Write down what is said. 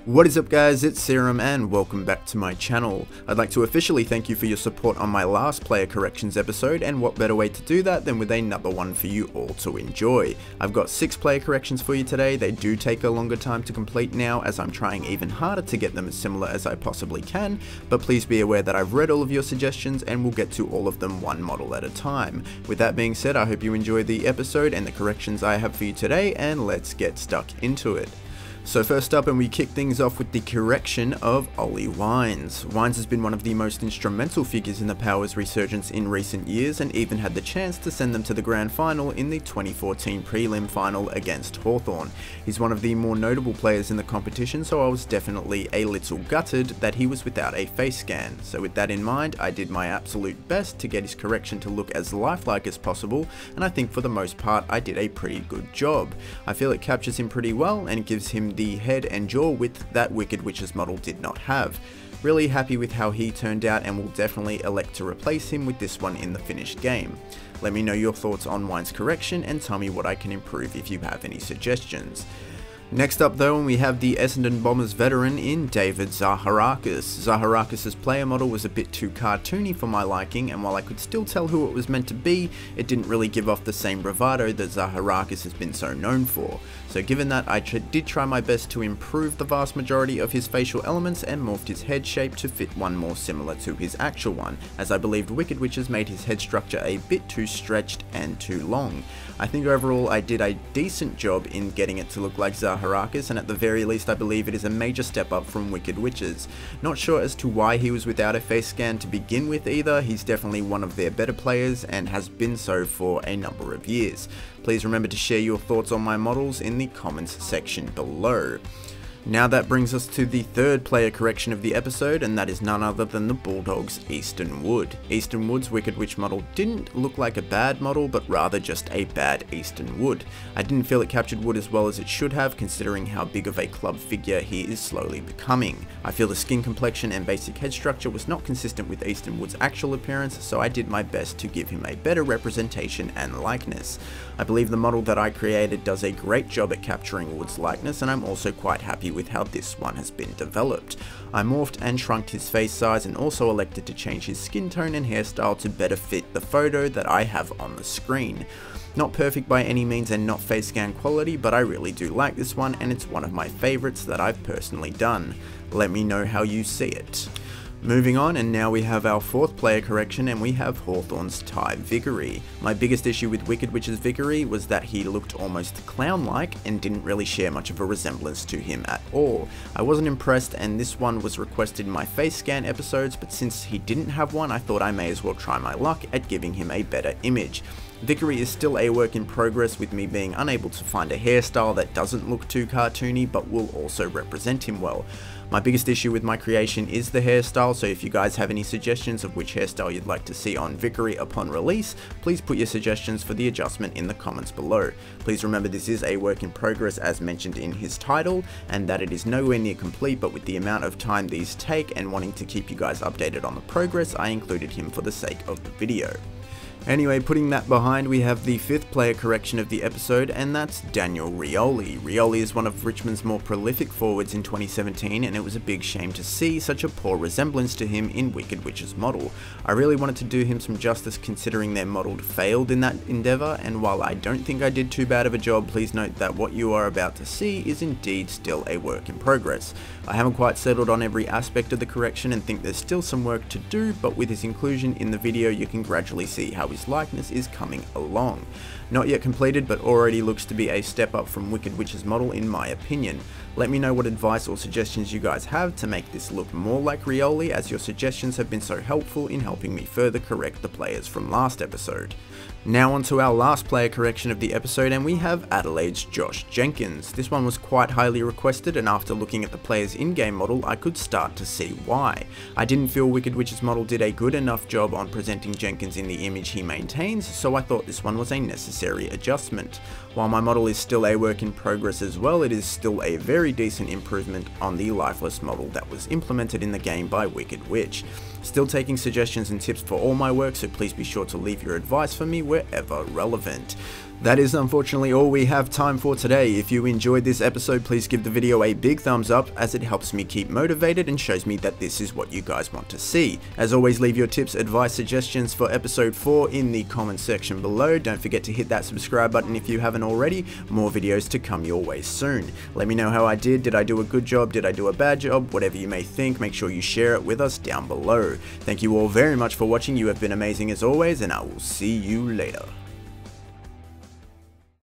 What is up guys, it's Syrum and welcome back to my channel. I'd like to officially thank you for your support on my last player corrections episode, and what better way to do that than with another one for you all to enjoy. I've got 6 player corrections for you today. They do take a longer time to complete now as I'm trying even harder to get them as similar as I possibly can, but please be aware that I've read all of your suggestions and we'll get to all of them one model at a time. With that being said, I hope you enjoy the episode and the corrections I have for you today, and let's get stuck into it. So first up, and we kick things off with the correction of Ollie Wines. Wines has been one of the most instrumental figures in the Powers resurgence in recent years, and even had the chance to send them to the grand final in the 2014 prelim final against Hawthorn. He's one of the more notable players in the competition, so I was definitely a little gutted that he was without a face scan. So with that in mind, I did my absolute best to get his correction to look as lifelike as possible, and I think for the most part I did a pretty good job. I feel it captures him pretty well and gives him the head and jaw width that Wicked Witch's model did not have. Really happy with how he turned out, and will definitely elect to replace him with this one in the finished game. Let me know your thoughts on Wine's correction and tell me what I can improve if you have any suggestions. Next up though, we have the Essendon Bombers veteran in David Zaharakis. Zaharakis' player model was a bit too cartoony for my liking, and while I could still tell who it was meant to be, it didn't really give off the same bravado that Zaharakis has been so known for. So given that, I did try my best to improve the vast majority of his facial elements and morphed his head shape to fit one more similar to his actual one, as I believed Wicked Witches made his head structure a bit too stretched and too long. I think overall I did a decent job in getting it to look like Zaharakis, and at the very least I believe it is a major step up from Wicked Witches. Not sure as to why he was without a face scan to begin with either. He's definitely one of their better players and has been so for a number of years. Please remember to share your thoughts on my models in the comments section below. Now that brings us to the third player correction of the episode, and that is none other than the Bulldogs' Easton Wood. Easton Wood's Wicked Witch model didn't look like a bad model, but rather just a bad Easton Wood. I didn't feel it captured Wood as well as it should have, considering how big of a club figure he is slowly becoming. I feel the skin complexion and basic head structure was not consistent with Easton Wood's actual appearance, so I did my best to give him a better representation and likeness. I believe the model that I created does a great job at capturing Wood's likeness, and I'm also quite happy with how this one has been developed. I morphed and shrunk his face size, and also elected to change his skin tone and hairstyle to better fit the photo that I have on the screen. Not perfect by any means and not face scan quality, but I really do like this one, and it's one of my favourites that I've personally done. Let me know how you see it. Moving on, and now we have our fourth player correction, and we have Hawthorn's Ty Vickery. My biggest issue with Wicked Witch's Vickery was that he looked almost clown-like and didn't really share much of a resemblance to him at all. I wasn't impressed, and this one was requested in my face scan episodes, but since he didn't have one, I thought I may as well try my luck at giving him a better image. Vickery is still a work in progress, with me being unable to find a hairstyle that doesn't look too cartoony but will also represent him well. My biggest issue with my creation is the hairstyle, so if you guys have any suggestions of which hairstyle you'd like to see on Vickery upon release, please put your suggestions for the adjustment in the comments below. Please remember this is a work in progress as mentioned in his title, and that it is nowhere near complete, but with the amount of time these take and wanting to keep you guys updated on the progress, I included him for the sake of the video. Anyway, putting that behind, we have the fifth player correction of the episode, and that's Daniel Rioli. Rioli is one of Richmond's more prolific forwards in 2017, and it was a big shame to see such a poor resemblance to him in Wicked Witch's model. I really wanted to do him some justice considering their model failed in that endeavour, and while I don't think I did too bad of a job, please note that what you are about to see is indeed still a work in progress. I haven't quite settled on every aspect of the correction and think there's still some work to do, but with his inclusion in the video you can gradually see how his likeness is coming along. Not yet completed, but already looks to be a step up from Wicked Witch's model in my opinion. Let me know what advice or suggestions you guys have to make this look more like Rioli, as your suggestions have been so helpful in helping me further correct the players from last episode. Now on to our last player correction of the episode, and we have Adelaide's Josh Jenkins. This one was quite highly requested, and after looking at the player's in-game model I could start to see why. I didn't feel Wicked Witch's model did a good enough job on presenting Jenkins in the image he maintains, so I thought this one was a necessary adjustment. While my model is still a work in progress as well, it is still a very decent improvement on the lifeless model that was implemented in the game by Wicked Witch. Still taking suggestions and tips for all my work, so please be sure to leave your advice for me wherever relevant. That is unfortunately all we have time for today. If you enjoyed this episode, please give the video a big thumbs up, as it helps me keep motivated and shows me that this is what you guys want to see. As always, leave your tips, advice, suggestions for episode 4 in the comments section below. Don't forget to hit that subscribe button if you haven't already. More videos to come your way soon. Let me know how I did I do a good job, did I do a bad job, whatever you may think. Make sure you share it with us down below. Thank you all very much for watching, you have been amazing as always, and I will see you later.